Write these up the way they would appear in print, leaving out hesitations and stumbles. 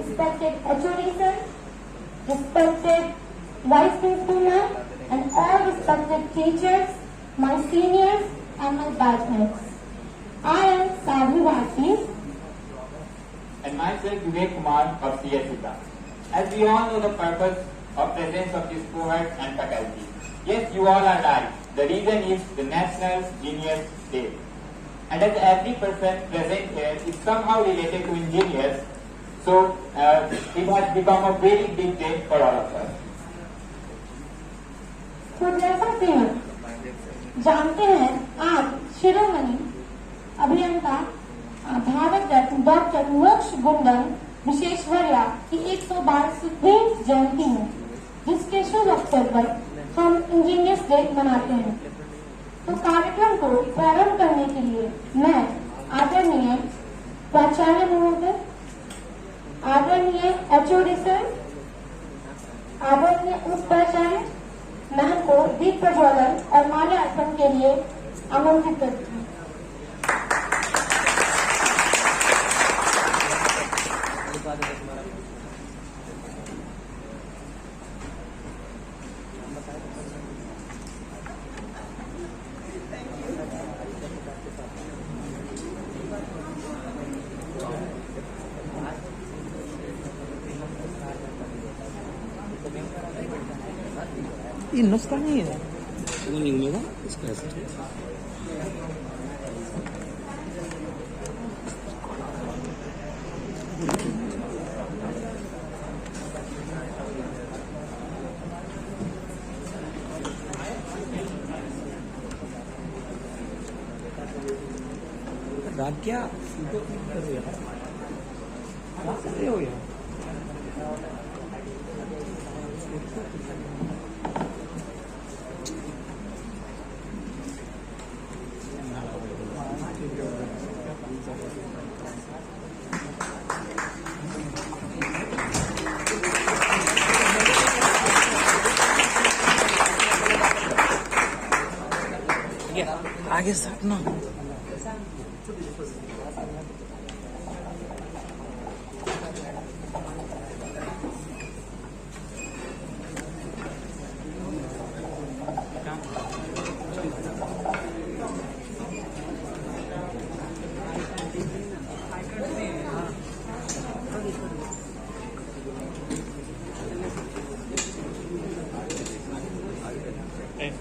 respected HOD sir, respected Vice Principal ma'am, and all respected teachers, my seniors and my batchmates. I am Sadhu Bharti. And myself Vivek Kumar of CSITA. As we all know the purpose of presence of this cohort and faculty. Yes, you all are right. The reason is the National Genius Day. And as every person present here is somehow related to engineers, so it has become a very big day for all of us. तो जैसा कि हम जानते हैं, आज शिरोमणि अभियंता Bharat Ratna doctor मोक्ष गुंडन विश्वेश्वरैया की 112वीं जयंती है, जिसके शुभ अवसर पर हम इंजीनियर्स डे मनाते हैं। तो कार्यक्रम को प्रारंभ करने के लिए मैं आदरणीय प्राचार्य महोदय, आदरणीय HOD सर, आदरणीय उप प्राचार्य मैम को दीप प्रज्वलन और माल्यार्पण के लिए आमंत्रित करती हूँ। ये नुस्खा नहीं है, वो नहीं मिलेगा इसका ऐसा। रात क्या हो यार। आगे साथ ना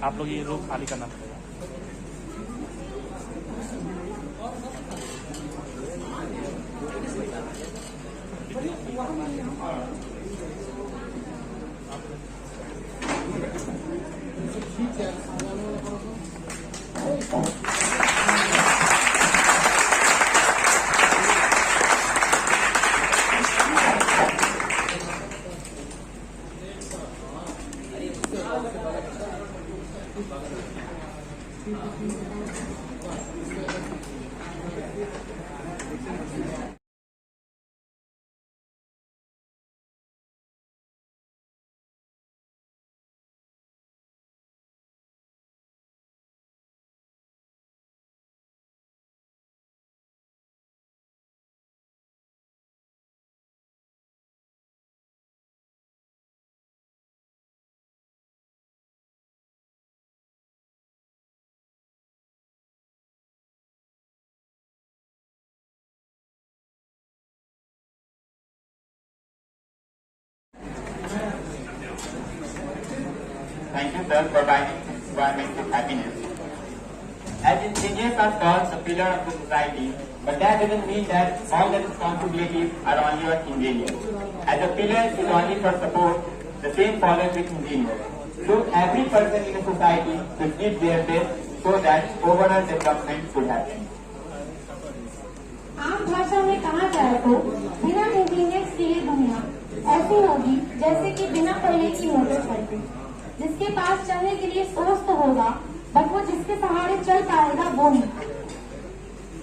आप लोग ये रूम खाली करना पड़ेगा। Thank you, sir, for providing this environment with happiness. As engineers are called the pillar of the society, but that doesn't mean that all the responsibilities are on your engineer. As a pillar is only for support, the same follows with engineers. So every person in a society should give their best so that overall development could happen. आम भाषा में कहा जाए तो बिना engineers की ये दुनिया ऐसी होगी जैसे कि बिना पहिए की मोटरसाइकिल, जिसके पास चलने के लिए सोर्स तो होगा, बट वो जिसके सहारे चल पाएगा वो नहीं।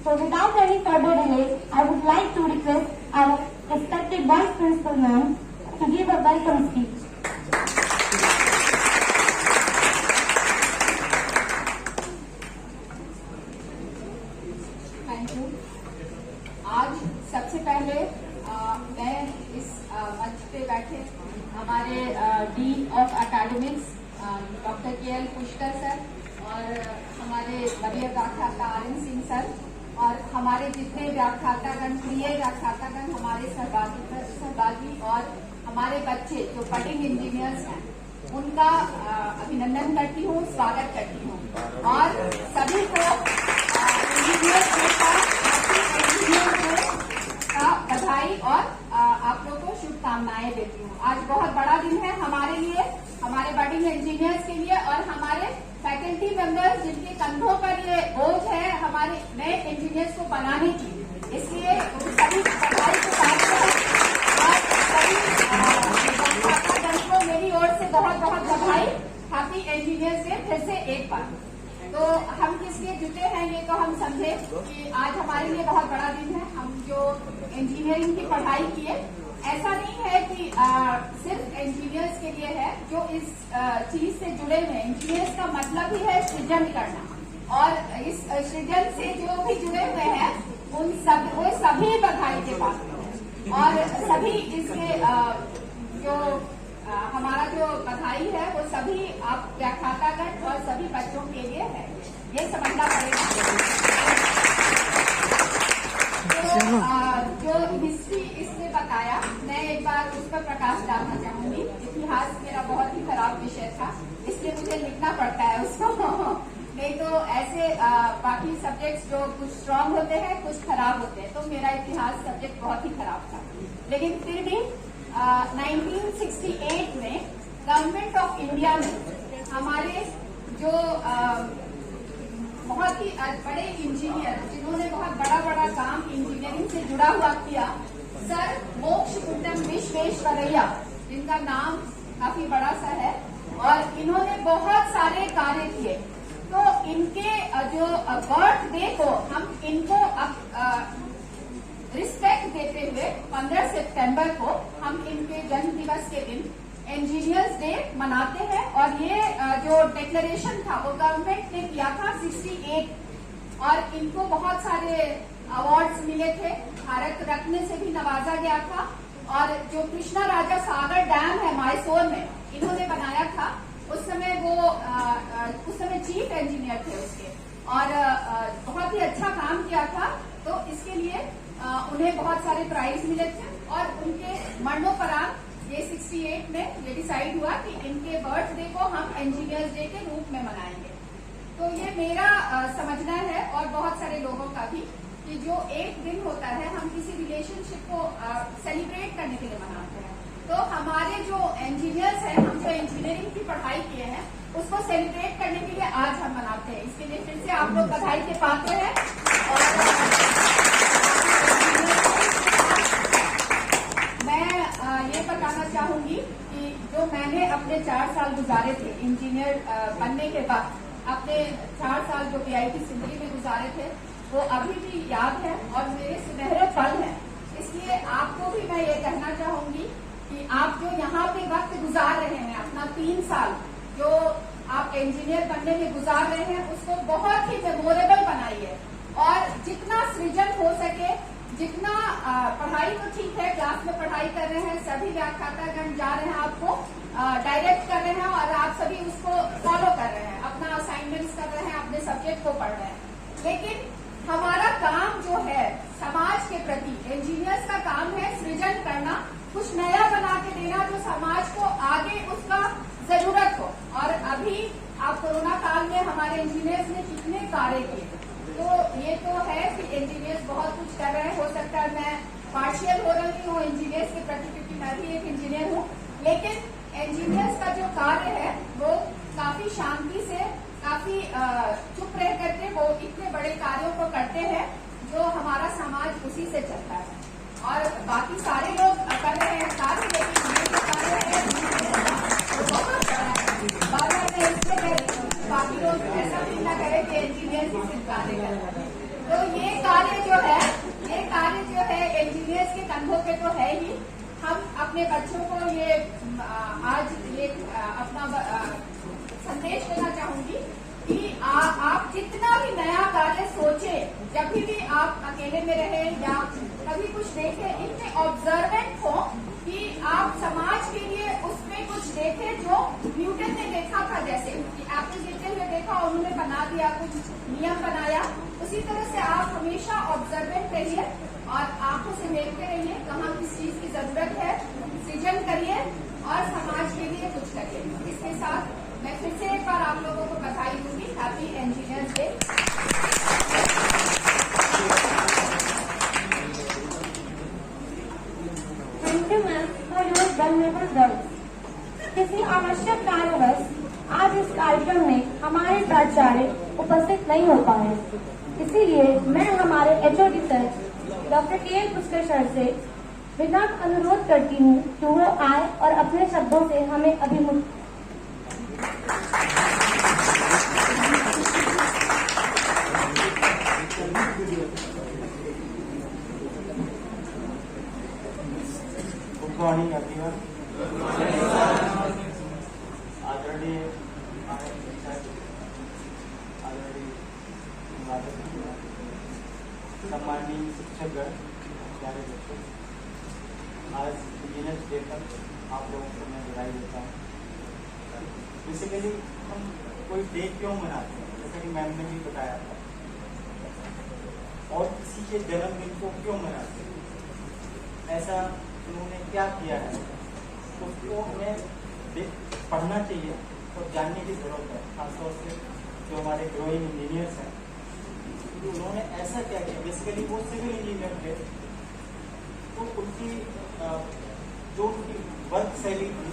So without any further delay, I would like to request our respected Vice Principal Ma'am to give a welcome speech. Thank you. आज सबसे पहले मैं इस मंच पे बैठे हमारे dean of academics doctor KL. Pushkar sir और हमारे वरीय व्याख्याता आर.एन. सिंह सर और हमारे जितने व्याख्यातागण प्रिय व्याख्यातागण हमारे सहभागी और हमारे बच्चे जो बडिंग इंजीनियर्स हैं उनका अभिनंदन करती हूँ, स्वागत करती हूँ और सभी को बधाई और आप लोगों को शुभकामनाएं देती हूँ। आज बहुत बड़ा दिन है हमारे लिए, हमारे बडिंग इंजीनियर्स के लिए और हमारे फैकल्टी मेंबर्स जिनके कंधों पर ये बोझ है हमारे नए इंजीनियर्स को बनाने की, इसलिए सभी बधाई के साथ और सभी को मेरी ओर से बहुत बहुत बधाई। हैप्पी इंजीनियर्स डे फिर से एक बार। तो हम किस लिए जुटे हैं ये तो हम समझे कि आज हमारे लिए बहुत बड़ा दिन है। हम जो इंजीनियरिंग की पढ़ाई किए, ऐसा नहीं है कि सिर्फ इंजीनियर्स के लिए है जो इस चीज से जुड़े हुए। इंजीनियर्स का मतलब ही है सृजन करना और इस सृजन से जो भी जुड़े हुए हैं उन सब वो सभी बधाई के पात्र हैं और सभी इसके जो हमारा जो बधाई है वो सभी आप व्याख्यातागण और सभी बच्चों के लिए है, ये समझना पड़ेगा। तो जो हिस्ट्री इसने बताया, मैं एक बार उस पर प्रकाश डालना चाहूंगी। इतिहास मेरा बहुत ही खराब विषय था, इसलिए मुझे लिखना पड़ता है उसको नहीं तो ऐसे बाकी सब्जेक्ट्स जो कुछ स्ट्रांग होते हैं कुछ खराब होते हैं, तो मेरा इतिहास सब्जेक्ट बहुत ही खराब था। लेकिन फिर भी 1968 में गवर्नमेंट ऑफ इंडिया में हमारे जो बहुत ही बड़े इंजीनियर जिन्होंने बहुत बड़ा बड़ा काम इंजीनियरिंग से जुड़ा हुआ किया, सर मोक्षगुंडम विश्वेश्वरैया, जिनका नाम काफी बड़ा सा है और इन्होंने बहुत सारे कार्य किए। तो इनके जो बर्थडे को हम इनको रिस्पेक्ट देते हुए 15 सितंबर को हम इनके जन्म दिवस के दिन इंजीनियर्स डे मनाते हैं और ये जो डिक्लेरेशन था वो गवर्नमेंट ने किया था 68 और इनको बहुत सारे अवार्ड्स मिले थे, भारत रत्न से भी नवाजा गया था और जो कृष्णा राजा सागर डैम है मैसूर में इन्होंने बनाया था, उस समय वो उस समय चीफ इंजीनियर थे उसके और बहुत ही अच्छा काम किया था। तो इसके लिए उन्हें बहुत सारे प्राइज मिले थे और उनके मरणोपरांत ये 68 में ये डिसाइड हुआ कि इनके बर्थडे को हम इंजीनियर्स डे के रूप में मनाएंगे। तो ये मेरा समझना है और बहुत सारे लोगों का भी कि जो एक दिन होता है हम किसी रिलेशनशिप को सेलिब्रेट करने के लिए मनाते हैं। तो हमारे जो इंजीनियर्स हैं, हम जो इंजीनियरिंग की पढ़ाई किए हैं उसको सेलिब्रेट करने के लिए आज हम मनाते हैं। इसके लिए फिर से आप लोग बधाई के पात्र हैं और मैं ये बताना चाहूंगी कि जो मैंने अपने 4 साल गुजारे थे इंजीनियर बनने के बाद, अपने 4 साल जो PIT सिंदरी में गुजारे थे वो अभी भी याद है और मेरे सुनहरे पल हैं। इसलिए आपको भी मैं ये कहना चाहूंगी कि आप जो यहाँ पे वक्त गुजार रहे हैं, अपना 3 साल जो आप इंजीनियर बनने में गुजार रहे हैं उसको बहुत ही मेमोरेबल बनाइए और जितना सृजन हो सके, जितना पढ़ाई तो ठीक है, क्लास में पढ़ाई कर रहे हैं, सभी व्याख्यातागण जा रहे हैं, आपको डायरेक्ट कर रहे हैं और आप सभी उसको फॉलो कर रहे हैं, अपना असाइनमेंट्स कर रहे हैं, अपने सब्जेक्ट को पढ़ रहे हैं। लेकिन हमारा काम जो है समाज के प्रति, इंजीनियर्स का काम है सृजन करना, कुछ नया बना के देना जो समाज को आगे उसका जरूरत हो। और अभी आप कोरोना काल में हमारे इंजीनियर्स ने कितने कार्य किए, तो ये तो है कि इंजीनियर्स बहुत कुछ कर रहे हैं। हो सकता है मैं पार्शियल हो रही हूँ इंजीनियर्स के प्रति क्योंकि मैं भी एक इंजीनियर हूँ, लेकिन इंजीनियर्स का जो कार्य है वो काफी शांति से, काफी चुप रह करके वो इतने बड़े कार्यों को करते हैं जो हमारा समाज उसी से चलता है। और बाकी सारे लोग कर रहे हैं कार्य, लेकिन ये जो कार्य है बहुत बड़ा है। बार-बार मैं इसलिए कह रही हूँ बाकी लोग ऐसा भी ना करें कि इंजीनियर ही सिर्फ कार्य कर रहे हैं। तो ये कार्य जो है इंजीनियर्स के कंधों पे तो है ही। हम अपने बच्चों को ये आज ये अपना संदेश देना चाहूंगी कि आप जितना भी नया कार्य सोचे, जब भी आप अकेले में रहे या कभी कुछ देखे, इतने ऑब्जर्वेंट हो कि आप समाज के लिए उसमें कुछ देखे जो न्यूटन ने देखा था। जैसे कि आपने गिरते हुए देखा, उन्होंने बना दिया, कुछ नियम बनाया। उसी तरह से आप हमेशा ऑब्जर्वेंट रहिए और आंखों से देखते रहिए कहाँ किस चीज की जरूरत है, सृजन करिए और समाज के लिए कुछ करिए। इसके साथ मैं फिर से एक बार आप लोगों को बधाई दूंगी। Happy engineers day. Thank you ma'am for your vulnerable words. किसी आवश्यक कारणवश आज इस कार्यक्रम में हमारे प्राचार्य उपस्थित नहीं हो पाए, इसीलिए मैं हमारे HOD sir doctor KL Pushkar sir से विनम्र अनुरोध करती हूँ कि वो आए और अपने शब्दों से हमें अभिमुख गुड मॉर्निंग एवरीवन। आदरणीय सम्माननीय शिक्षकगण, प्यारे बच्चों, आज इंजीनियर्स डे पर आप लोगों को मैं बधाई देता हूँ। बेसिकली हम कोई डे क्यों मनाते हैं, जैसे कि मैम ने भी बताया था, और किसी के जन्मदिन को क्यों मनाते हैं, ऐसा उन्होंने क्या किया है, उसको हमें पढ़ना चाहिए और जानने की जरूरत है। खासतौर से जो हमारे ग्रोइंग इंजीनियर्स हैं, तो उन्होंने ऐसा क्या किया। बेसिकली वो सिविल इंजीनियर थे, तो उनकी जो उनकी वर्क शैली थी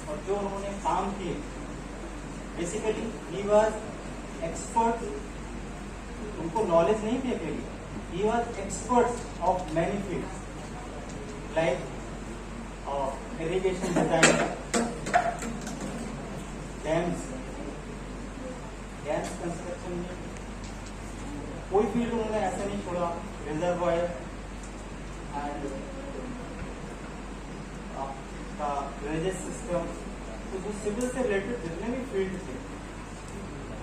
और जो उन्होंने काम किए, बेसिकली ही वॉज एक्सपर्ट। उनको नॉलेज नहीं थी अकेली, he was expert of many fields like irrigation design, dams construction में कोई फील्ड उन्होंने ऐसा नहीं छोड़ा, रिजर्वायर एंड का ड्रेनेज सिस्टम। तो जो सिविल से रिलेटेड जितने भी फील्ड थे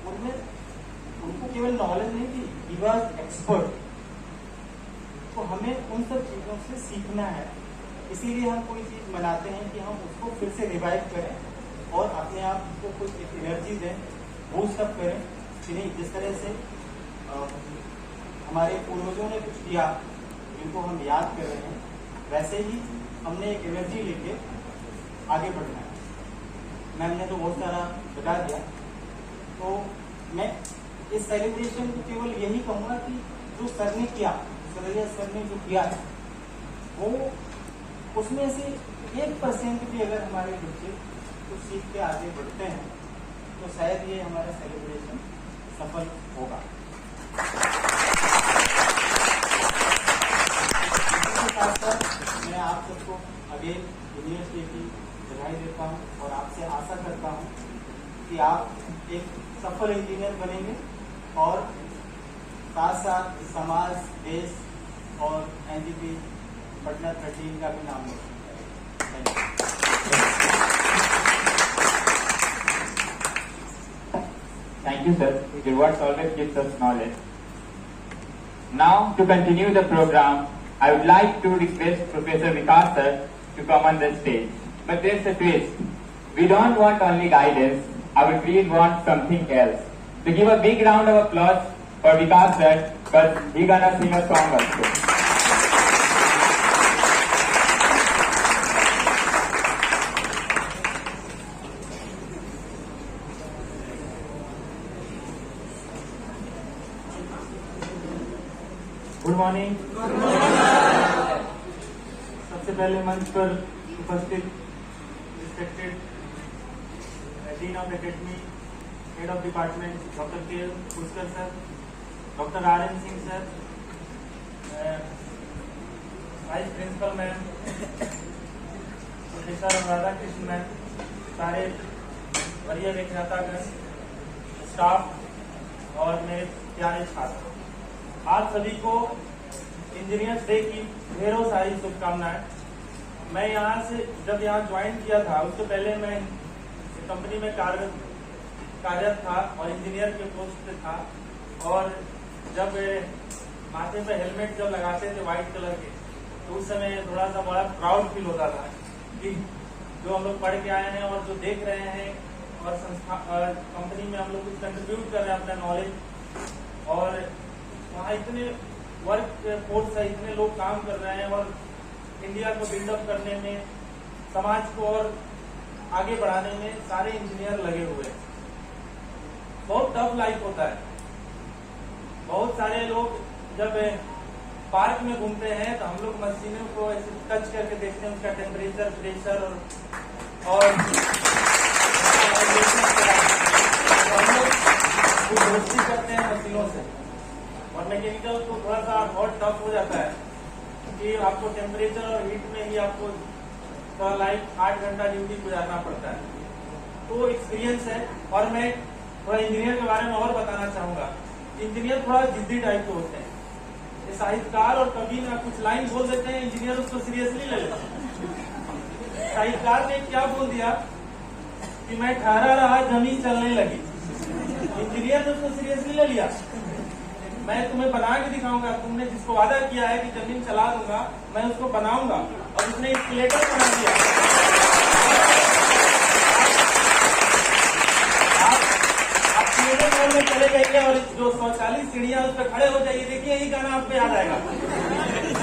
उनमें उनको केवल नॉलेज नहीं थी, ही वॉज एक्सपर्ट। तो हमें उन सब चीजों से सीखना है, इसीलिए हम कोई चीज मनाते हैं कि हम उसको फिर से रिवाइव करें और अपने आप को कुछ एक एनर्जी दें, बूस्ट अप करें कि नहीं, जिस तरह से हमारे पूर्वजों ने कुछ किया जिनको हम याद कर रहे हैं, वैसे ही हमने एक एनर्जी लेके आगे बढ़ना है। मैम ने तो बहुत सारा बता दिया, तो मैं इस सेलिब्रेशन को केवल यही कहूँगा कि जो सर ने किया, सर ने जो किया है, वो उसमें से 1% भी अगर हमारे बच्चे कुछ सीख के आगे बढ़ते हैं तो शायद ये हमारा सेलिब्रेशन सफल होगा। इसके साथ साथ मैं आप सबको अगेन इंजीनियर्स डे की बधाई देता हूँ और आपसे आशा करता हूँ कि आप एक सफल इंजीनियर बनेंगे और साथ साथ समाज, देश और NGP पटना 13 का भी नाम रोशन करें। Thank you, sir. Your words always gives us knowledge. Now, to continue the program, I would like to request Professor Vikas sir to come on the stage. But there's a twist. We don't want only guidance. Our field wants something else. So give a big round of applause for Vikas sir, because he's gonna sing a song also. Good morning. सबसे पहले मंच पर उपस्थित respected dean of academy, head of department doctor KL Pushkar sir, doctor RN Singh sir, vice principal ma'am, professor Anuradha Krishna ma'am, सारे वरीय व्याख्यातागण, staff और मेरे प्यारे छात्र, आप सभी को इंजीनियर्स डे की ढेरों सारी शुभकामनाएं। मैं यहाँ से जब यहाँ ज्वाइन किया था, उससे पहले मैं कंपनी में कार्यरत था और इंजीनियर के पोस्ट पे था, और जब माथे पे हेलमेट जब लगाते थे व्हाइट कलर के, तो उस समय थोड़ा सा बड़ा प्राउड फील होता था कि जो हम लोग पढ़ के आए हैं और जो देख रहे हैं और संस्था कंपनी में हम लोग कुछ कंट्रीब्यूट कर रहे हैं अपना नॉलेज, और वहाँ इतने वर्क फोर्स है, इतने लोग काम कर रहे हैं और इंडिया को बिल्डअप करने में, समाज को और आगे बढ़ाने में सारे इंजीनियर लगे हुए हैं। बहुत टफ लाइफ होता है। बहुत सारे लोग जब पार्क में घूमते हैं तो हम लोग मशीनों को ऐसे टच करके देखते हैं, उसका टेम्परेचर, प्रेशर और हम लोग दोस्ती करते हैं मशीनों से। और मैकेनिकल तो थोड़ा सा बहुत टफ हो जाता है कि आपको टेम्परेचर और हीट में ही आपको थोड़ा लाइफ 8 घंटा ड्यूटी गुजारना पड़ता है। तो एक्सपीरियंस है। और मैं थोड़ा इंजीनियर के बारे में और बताना चाहूंगा। इंजीनियर थोड़ा जिद्दी टाइप के होते हैं। ये साहित्यकार और कवि ना कुछ लाइन बोल देते हैं, इंजीनियर उसको सीरियसली ले लेते हैं। साहित्यकार ने क्या बोल दिया कि मैं ठहरा रहा, जमीन चलने लगी। इंजीनियर ने उसको सीरियसली ले लिया। मैं तुम्हें बना के दिखाऊंगा, तुमने जिसको वादा किया है कि जमीन चला दूंगा, मैं उसको बनाऊंगा। और उसने स्केलेटर बना दिया। आप स्केलेटर मोड में चले जाइए और जो 140 सीढ़ियां उस पर खड़े हो जाइए, देखिए यही गाना आपको याद आएगा।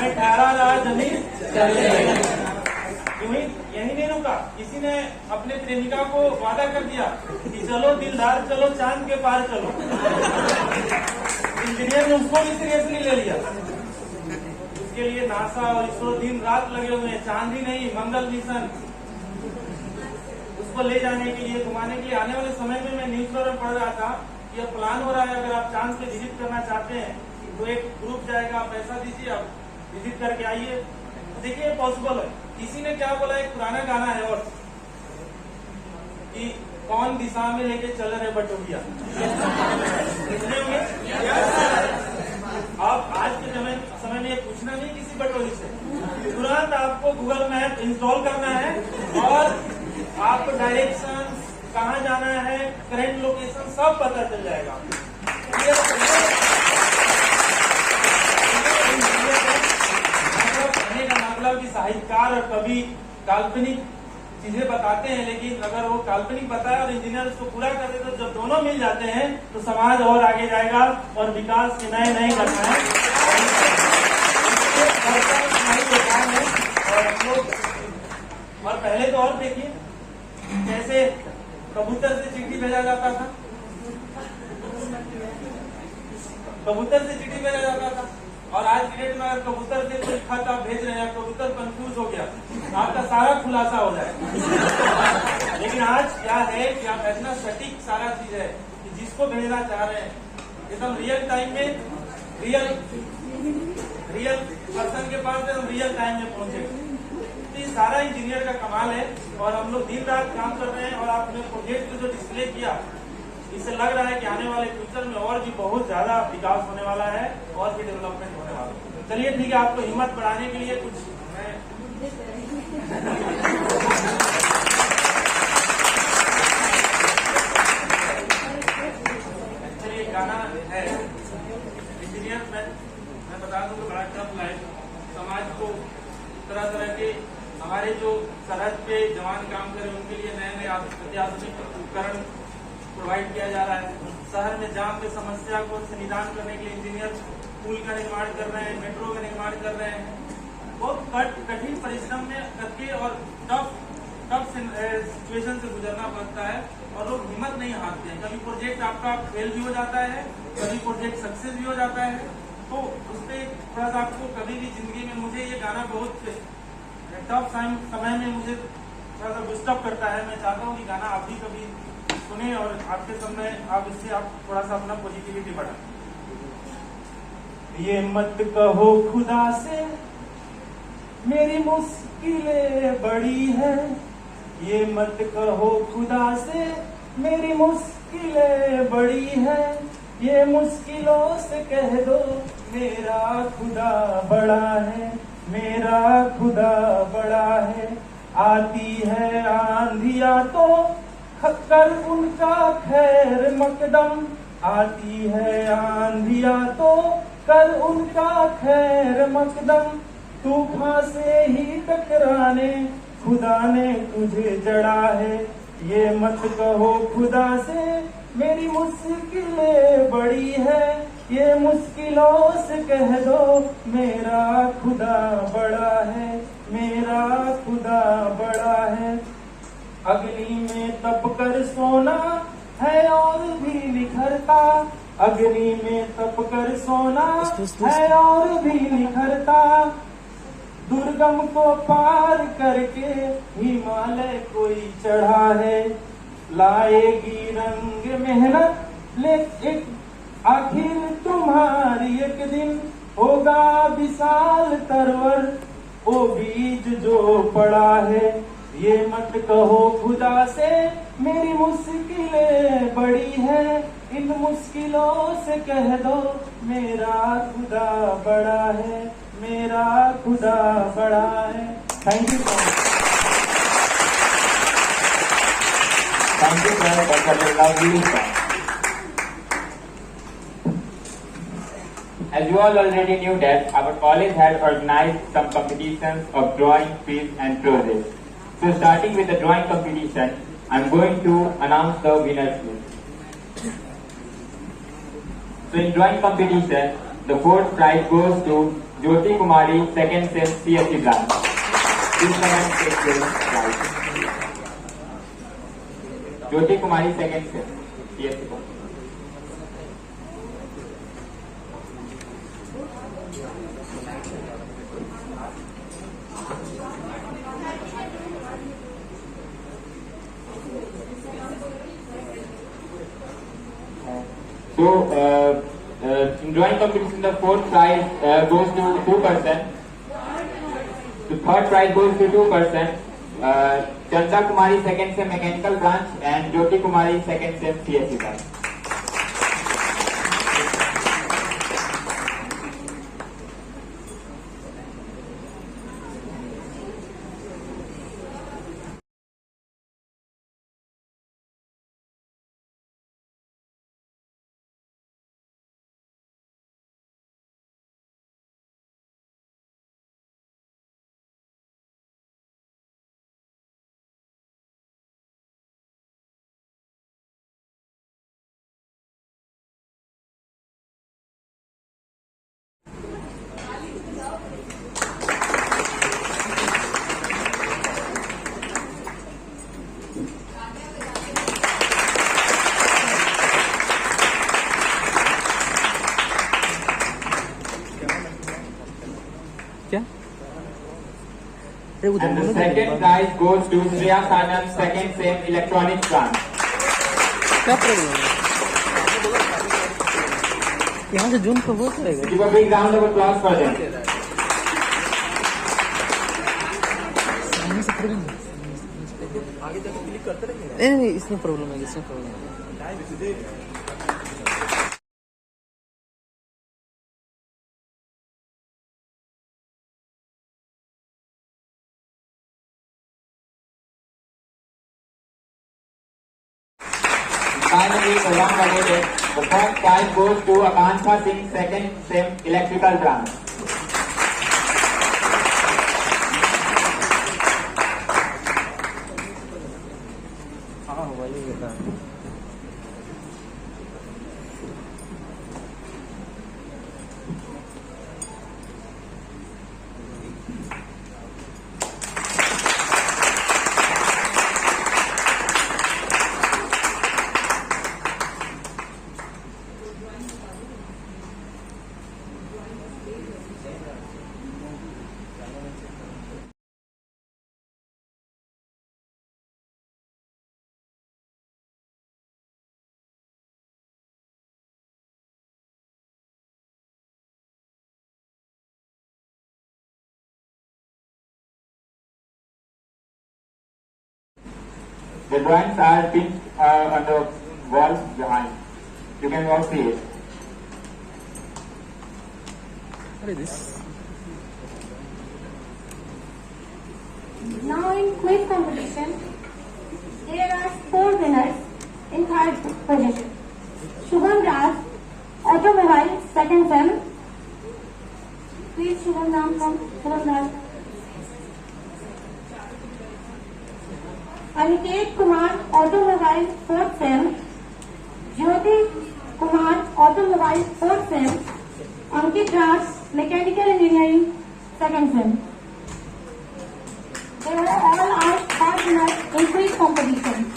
मैं ठहरा रहा, जमीन चलने लगी। यही नहीं रुका, किसी ने अपने प्रेमिका को वादा कर दिया कि चलो दिलदार चलो, चांद के पार चलो। इंजीनियर ने उसको भी सीरियसली ले लिया। उसके लिए नासा और इसरो दिन रात लगे हुए हैं। चांद ही नहीं, मंगल मिशन उसको ले जाने के लिए, घुमाने के लिए। आने वाले समय में मैं न्यूज़पेपर में पढ़ रहा था कि अब प्लान हो रहा है, अगर आप चांद पे विजिट करना चाहते हैं तो एक ग्रुप जाएगा, आप पैसा दीजिए, आप विजिट करके आइए। तो देखिए पॉसिबल है। किसी ने क्या बोला, एक पुराना गाना है और कि कौन दिशा में लेके चल रहे बटोहिया। आप आज के समय में ये पूछना नहीं किसी बटोही से, तुरंत आपको गूगल मैप इंस्टॉल करना है और आपको डायरेक्शन, कहाँ जाना है, करंट लोकेशन सब पता चल जाएगा। कहने का मतलब कि साहित्यकार और कवि काल्पनिक चीजें बताते हैं, लेकिन अगर वो काल्पनिक बताए और इंजीनियर उसको पूरा कर दे, तो जब दोनों मिल जाते हैं तो समाज और आगे जाएगा और विकास के नए नए घटनाएं और हम लोग। और पहले तो और देखिए कैसे कबूतर से चिट्ठी भेजा जाता था, कबूतर से चिट्ठी भेजा जाता था। और आज की डेट में अगर कबूतर से कोई खत आप भेज रहे हैं, कबूतर कंफ्यूज हो गया, आपका सारा खुलासा हो जाएगा। लेकिन आज क्या है कि आप इतना सटीक सारा चीज है कि जिसको भेजना चाह रहे हैं एकदम रियल टाइम में, रियल पर्सन के पास हम रियल टाइम में पहुंचेगा। तो ये सारा इंजीनियर का कमाल है। और हम लोग दिन रात काम कर रहे हैं। और आपने प्रोजेक्ट को जो डिस्प्ले किया, इससे लग रहा है कि आने वाले फ्यूचर में और भी बहुत ज्यादा विकास होने वाला है और भी डेवलपमेंट होने वाला है। चलिए ठीक है, आपको हिम्मत बढ़ाने के लिए कुछ मैं चलिए गाना है इंजीनियर। मैं बता दूं कि बड़ा टफ लाइफ समाज को तरह तरह के हमारे जो सरहद पे जवान काम कर रहे हैं उनके लिए नए नए अत्याधुनिक उपकरण प्रोवाइड किया जा रहा है। शहर में जाम की समस्या को निदान करने के लिए इंजीनियर पुल का निर्माण कर रहे हैं, मेट्रो का निर्माण कर रहे हैं। बहुत कठिन परिश्रम में करके और टफ सिचुएशन से गुजरना पड़ता है और लोग हिम्मत नहीं हारते हैं। कभी प्रोजेक्ट आपका फेल भी हो जाता है, कभी प्रोजेक्ट सक्सेस भी हो जाता है। तो उससे थोड़ा सा आपको कभी भी जिंदगी में, मुझे ये गाना बहुत टफ समय में मुझे थोड़ा सा डिस्टर्ब करता है। मैं चाहता हूँ कि गाना आप भी कभी सुने और आपके समय आप इससे आप थोड़ा सा अपना पॉजिटिविटी बढ़ाएं। ये मत कहो खुदा से मेरी मुश्किलें बड़ी है, ये मत कहो खुदा से मेरी मुश्किलें बड़ी है, ये मुश्किलों से कह दो मेरा खुदा बड़ा है, मेरा खुदा बड़ा है। आती है आंधिया तो कर उनका खैर मकदम, आती है आंधिया तो कर उनका खैर मकदम, तूफान से ही टकराने खुदा ने तुझे जड़ा है। ये मत कहो खुदा से मेरी मुश्किलें बड़ी है, ये मुश्किलों से कह दो मेरा खुदा बड़ा है, मेरा खुदा बड़ा है। अग्नि में तप कर सोना है और भी निखरता, अग्नि में तप कर सोना है और भी निखरता। दुर्गम को पार करके हिमालय कोई चढ़ा है, लाएगी रंग मेहनत लेकिन आखिर तुम्हारी एक दिन होगा विशाल तरवर वो बीज जो पड़ा है। ये मत कहो खुदा से मेरी मुश्किलें बड़ी है, इन मुश्किलों से कह दो मेरा खुदा बड़ा है, मेरा खुदा बड़ा है। Thank you so much. Thank you, sir. That's a very lovely song. As you all already knew that our college had organized some competitions of drawing, quiz and prose. So starting with the drawing competition, I'm going to announce the winners list. So in drawing competition, the fourth prize goes to Jyoti Kumari, second sem CSE branch. Please come and take your prize. Jyoti Kumari, second sem CSE branch. So, in drawing competition, the fourth prize goes to 2%. The third prize goes to 2%. Chanda Kumari, second sem mechanical branch, and Jyoti Kumari, second sem CSE branch. क्या? अरे उधर And the बोलो ना। second prize goes to Shreya Khanam, second sem electronics branch. क्या problem है? यहाँ से zoom तो हो जाएगा। Give a big round of applause for them. सामने से प्रॉब्लम है। नहीं, इसमें प्रॉब्लम है, इसमें प्रॉब्लम है। Finally, the long awaited, the first prize goes to Akansha Singh, second sem electrical branch. हाँ वही होता है। The drawings are pinned on the wall behind. You can all see it. What is this? Now in quiz competition, there are 4 winners in third position. Shubham Raj, automobile, second sem, Please, Shubham Ram, come. Shubham Ram. Aniket Kumar, Automobile, 4th Sem. Jyoti Kumar, Automobile, 4th Sem. Ankit Raj, Mechanical Engineering, 2nd Sem. They were all partners in quiz competition.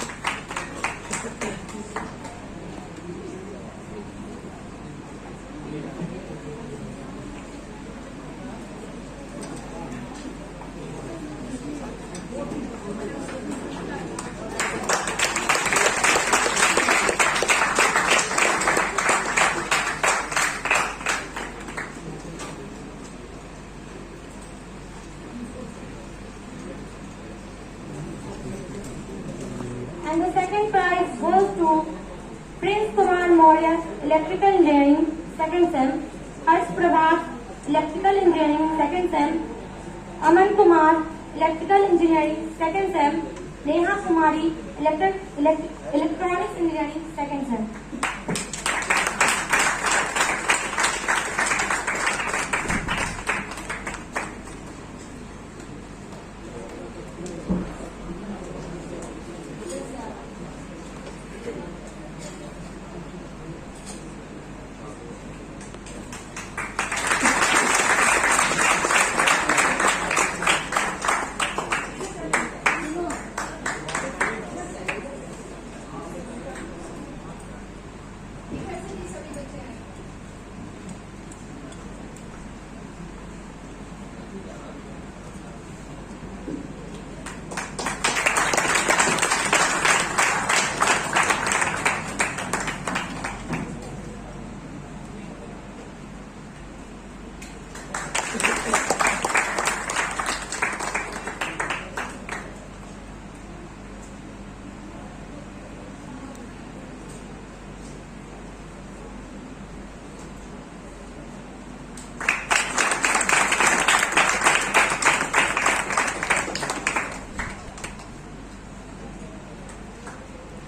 And the second prize goes to Prince Kumar Maurya, Electrical Engineering, 2nd Sem. Harsh Prabhat, Electrical Engineering, 2nd Sem. Aman Kumar, Electrical Engineering, 2nd Sem. Neha Kumari, Electronics Engineering, 2nd Sem.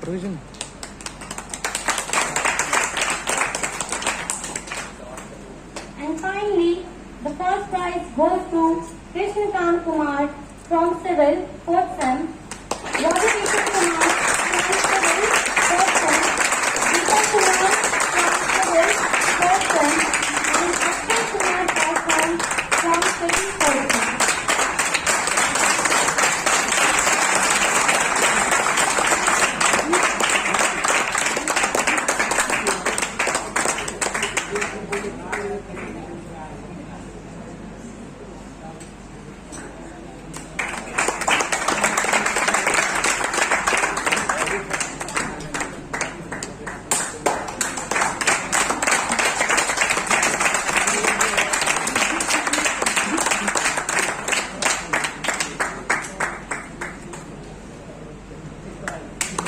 Provision. And finally, the first prize goes to Krishnakant Kumar from Civil, 4th Sem. Ravi Kishan Kumar from Civil, 4th Sem. Deepak Kumar from Civil, 4th Sem. And Akshay Kumar Paushan from Civil, 4th Sem.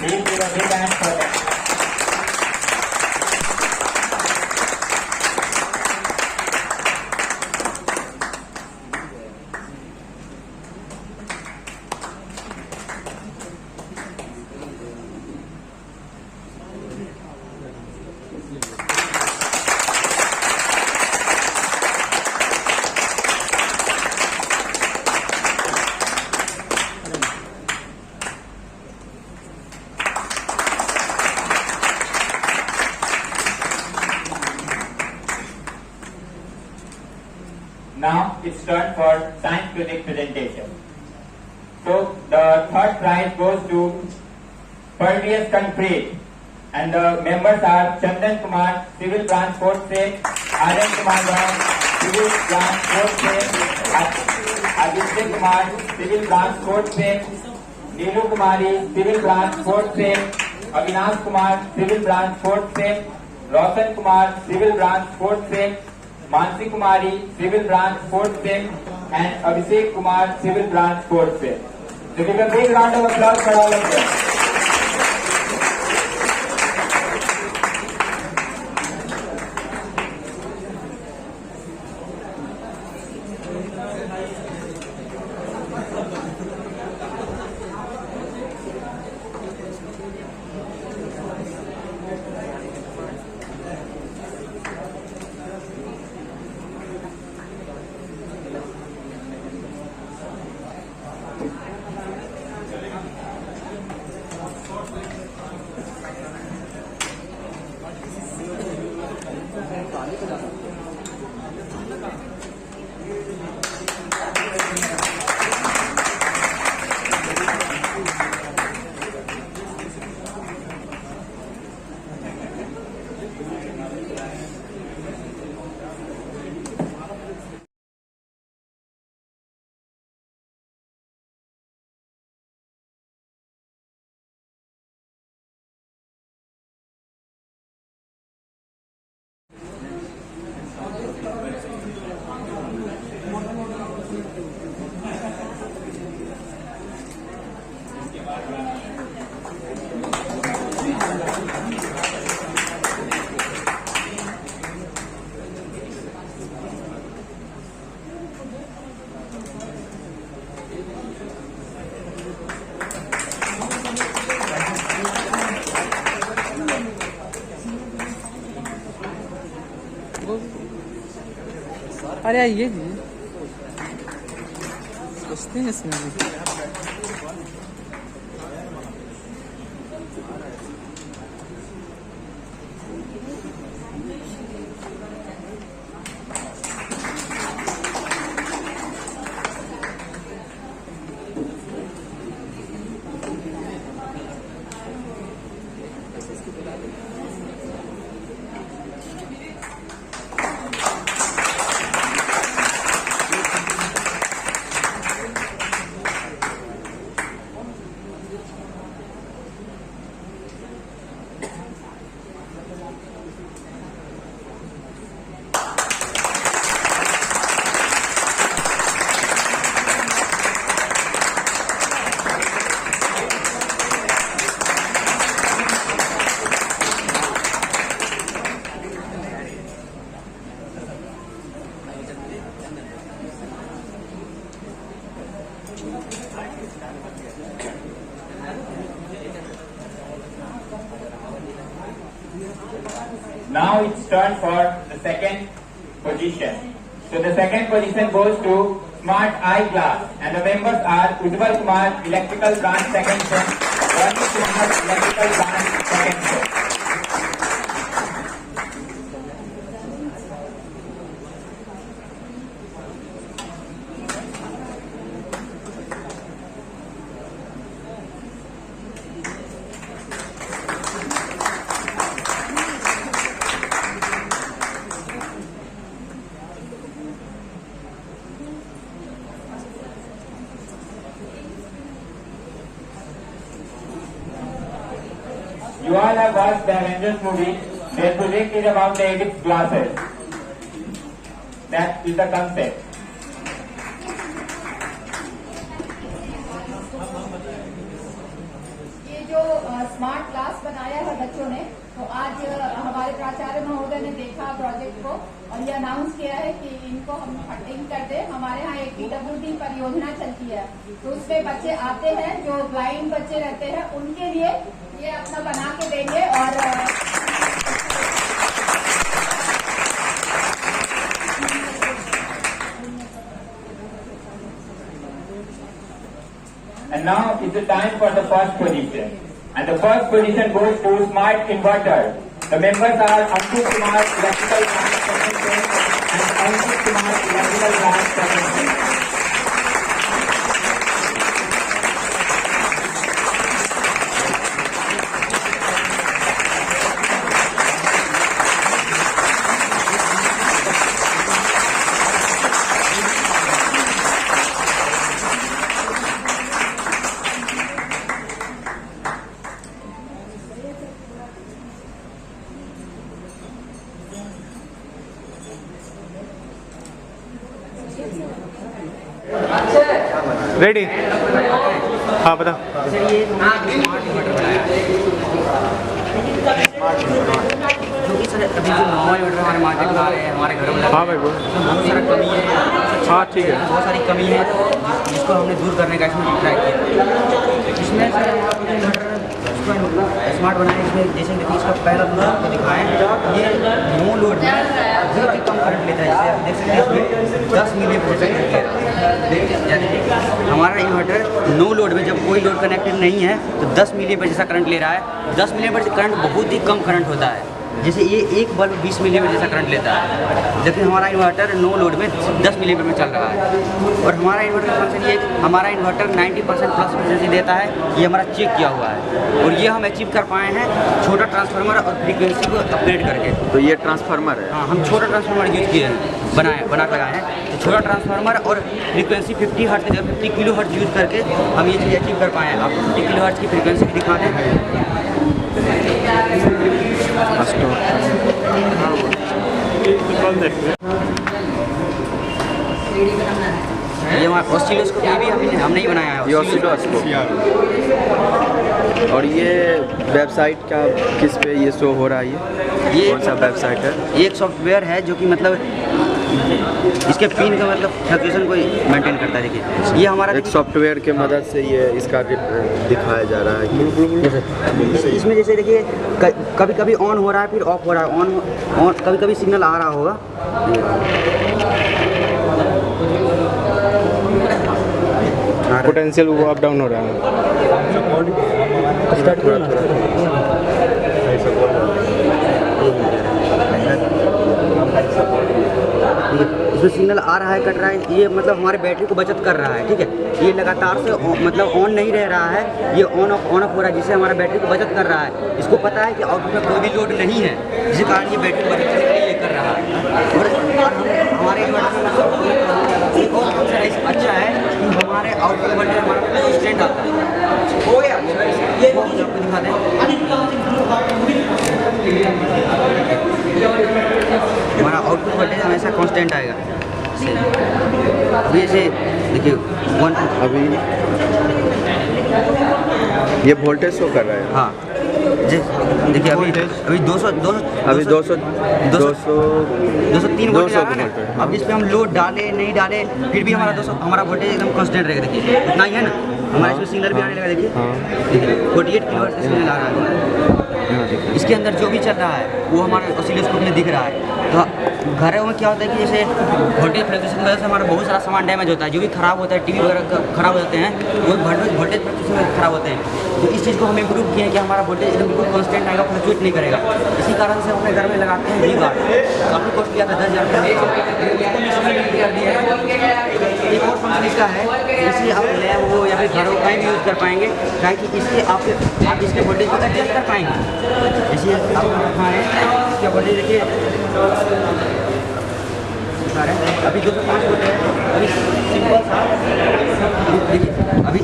Please give a big hand for them. Now it's turn for science project presentation. So the third prize goes to Pervious Concrete, and the members are Chandan Kumar, Civil Branch 4th Sem, Aryan Kumar Ram, Civil Branch 4th Sem, Aditya Kumar, Civil Branch 4th Sem, Neelu Kumari, Civil Branch 4th Sem, Avinash Kumar, Civil Branch 4th Sem, Roshan Kumar, Civil Branch 4th Sem, Mansi Kumari, Civil Branch 4th Sem, and Abhishek Kumar, Civil Branch 4th Sem. So give a big round of applause for all of them. अरे ये जी सोचते हैं इसमें Now it's turn for the second position. So the second position goes to Smart Eyeglass, and the members are Ujjwal Kumar, Electrical Branch Second Shift, Ravi Kumar, Electrical Branch Second Shift. You all have watched the Avengers movie. Their project is about the Addicts glasses. That is the concept. ये जो smart class बनाया है बच्चों ने, तो आज हमारे प्राचार्य महोदय ने देखा प्रोजेक्ट को और ये अनाउंस किया है कि इनको हम फंडिंग कर दे। हमारे यहाँ एक PWD परियोजना चलती है, तो उसमें बच्चे आते हैं जो ब्लाइंड बच्चे रहते हैं, उनके लिए ये अपना बना के देंगे। और And now is the time for the first position. And the first position goes to Smart Inverter. The members are Ankush Kumar, Electrical Branch Second Shift, and Ankush Kumar, Electrical Branch Second Shift. Ready? हाँ बता। जो कि sir अभी जो normal inverter हमारे market में आ रहे हैं, हमारे घरों में हाँ भाई बोल। बहुत सारा कमी है। हाँ ठीक है। बहुत सारी कमी है जिसको हमने दूर करने का इसमें ट्राई किया। इसमें सर इन्वर्टर स्मार्ट बनाए, इसमें जैसे देखिए इसका पहला दूसरा आपको दिखाएं, ये नो लोड में बहुत ही कम करंट लेता है। जैसे आप देख सकते हैं इसमें 10 मिली एम्पीयर है। हमारा इन्वर्टर नो लोड में जब कोई लोड कनेक्टेड नहीं है तो 10 मिली एम्पीयर जैसा करंट ले रहा है। 10 मिली एम्पीयर करंट बहुत ही कम करंट होता है। जैसे ये एक बल्ब 20 मिली एम्पीयर जैसा करंट लेता है, जबकि हमारा इन्वर्टर नो लोड में 10 मिली एम्पीयर में चल रहा है। और हमारा इन्वर्टर फंक्शन ये हमारा इन्वर्टर 90% प्लस एफिशिएंसी देता है। ये हमारा चेक किया हुआ है और ये हम अचीव कर पाए हैं छोटा ट्रांसफार्मर और फ्रीक्वेंसी को अपग्रेड करके। तो ये ट्रांसफार्मर है? हाँ, हम छोटा ट्रांसफार्मर यूज किए हैं, बना लगाए हैं। तो छोटा ट्रांसफार्मर और फ्रीक्वेंसी 50 हर्ट्ज की जगह 50 किलो हर्ट्ज यूज करके हम ये चीज़ अचीव कर पाए हैं। आपको 50 किलो हर्ट्ज की फ्रीक्वेंसी भी दिखा दें। ये हमारा ऑसिलोस्कोप ये भी हमने ही बनाया है। ये ऑसिलोस्कोप। और ये वेबसाइट का किस पे ये शो हो रहा है? ये कौन सा वेबसाइट है? एक सॉफ्टवेयर है जो कि मतलब इसके पिन का मतलब फ्लक्चुएशन को मेंटेन करता है। देखिए ये हमारा एक सॉफ्टवेयर के मदद से ये इसका दिखाया जा रहा है। इसमें जैसे देखिए कभी कभी ऑन हो रहा है फिर ऑफ हो रहा है, ऑन कभी कभी सिग्नल आ रहा होगा। पोटेंशियल वो अप डाउन हो रहा है। इसमें सिग्नल आ रहा है, कट रहा है, ये मतलब हमारे बैटरी को बचत कर रहा है। ठीक है, ये लगातार से मतलब ऑन नहीं रह रहा है, ये ऑन ऑफ हो रहा है, जिससे हमारा बैटरी को बचत कर रहा है। इसको पता है कि आउटपुट में कोई भी लोड नहीं है, जिसके कारण ये बैटरी को बचत करने के लिए ये कर रहा है। और हमारे एक और फंक्शन अच्छा है कि हमारे आउटपुट वोल्टेज हमारा कंस्टेंट आता है। हो गया, ये आपको दिखा दें। हमारा आउटपुट वोल्टेज हमेशा कांस्टेंट आएगा। अभी से देखिए अभी ये वोल्टेज शो कर रहा है। हाँ, देखिए अभी 203 वोल्टेज आ रहा है। अब इस पर हम लोड डाले नहीं डाले फिर भी हमारा वोल्टेज एकदम कांस्टेंट रहेगा। देखिए उतना ही है ना, हमारे इसमें सिग्नल भी आने लगा। देखिए 48 किलोहर्ट्ज़ का सिग्नल आ रहा है। इसके अंदर जो भी चल रहा है वो हमारे ऑसिलोस्कोप में दिख रहा है। तो घरों में क्या होता है कि जैसे वोल्टेज फ्लक्चुएशन की वजह से हमारा बहुत सारा सामान डैमेज होता है, जो भी खराब होता है, टीवी वगैरह खराब हो जाते हैं, वो वोल्टेज फ्लक्चुएशन खराब होते हैं। तो इस चीज़ को हम इम्प्रूव किए हैं कि हमारा वोल्टेज एकदम बिल्कुल कांस्टेंट आएगा, फ्लक्चुएट नहीं करेगा। इसी कारण से हम अपने घर में लगाते हैं V-गार्ड। काफ़ी कॉस्ट किया था 10,000 कर दिया है। एक और फंक्शन इसका है, इसे आप लैब हो या फिर घरों का भी यूज़ कर पाएंगे, ताकि इससे आप इसके वोल्टेज को एडजस्ट कर पाएंगे। इसे आप हाँ है इसका वोल्टेज देखिए अभी 205 वोल्ट है। अभी सिंपल सा देखिए, अभी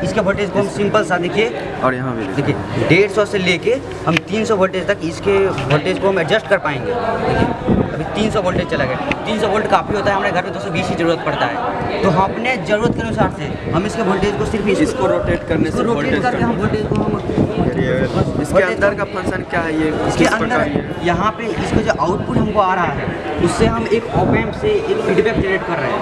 इसके वोल्टेज को हम सिंपल सा देखिए, और यहाँ भी देखिए 150 से लेके हम 300 वोल्टेज तक इसके वोल्टेज को हम एडजस्ट कर पाएंगे। देखिए अभी 300 वोल्टेज चला गया। 300 वोल्ट काफ़ी होता है, हमारे घर में 220 की ज़रूरत पड़ता है। तो हम अपने ज़रूरत के अनुसार से हम इसके वोल्टेज को सिर्फ इसको रोटेट करने से रोटेट करके हम वोल्टेज को हम इसके अंदर का फंक्शन क्या है? ये इसके अंदर यहाँ पे इसका जो आउटपुट हमको आ रहा है उससे हम एक ऑप एम्प से एक फीडबैक जनरेट कर रहे हैं,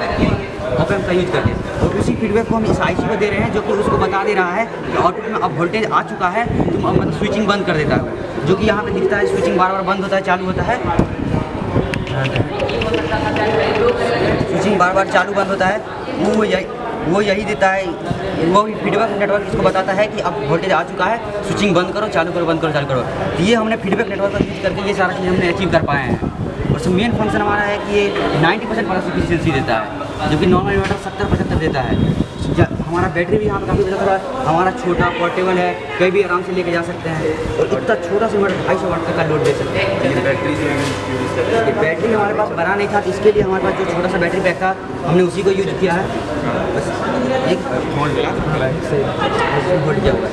ऑप एम्प का यूज करके। और उसी फीडबैक को हम इस IC को दे रहे हैं, जो कि उसको बता दे रहा है कि आउटपुट में अब वोल्टेज आ चुका है, तो मतलब स्विचिंग बंद कर देता है। जो कि यहाँ पे दिखता है, स्विचिंग बार बार बंद होता है, चालू होता है, स्विचिंग बार बार चालू बंद होता है। वो यही देता है, वो फीडबैक नेटवर्क इसको बताता है कि अब वोल्टेज आ चुका है, स्विचिंग बंद करो, चालू करो, बंद करो, चालू करो। तो ये हमने फीडबैक नेटवर्क का यूज करके ये सारा चीज़ हमने अचीव कर पाए हैं। और उसमें मेन फंक्शन हमारा है कि ये 90% वाला एफिशिएंसी देता है, जो कि नॉर्मल इन्वर्टर 70-75 देता है। हमारा बैटरी भी यहाँ पर काफ़ी बचा थोड़ा, हमारा छोटा पोर्टेबल है, कहीं भी आराम से लेके जा सकते हैं। और इतना छोटा सा इन्वर्टर 250 वाट तक का लोड दे सकते हैं। बैटरी हमारे पास बड़ा नहीं था, तो इसके लिए हमारे पास जो छोटा सा बैटरी पैक था हमने उसी को यूज किया है। बस एक वोल्ट किया हुआ है।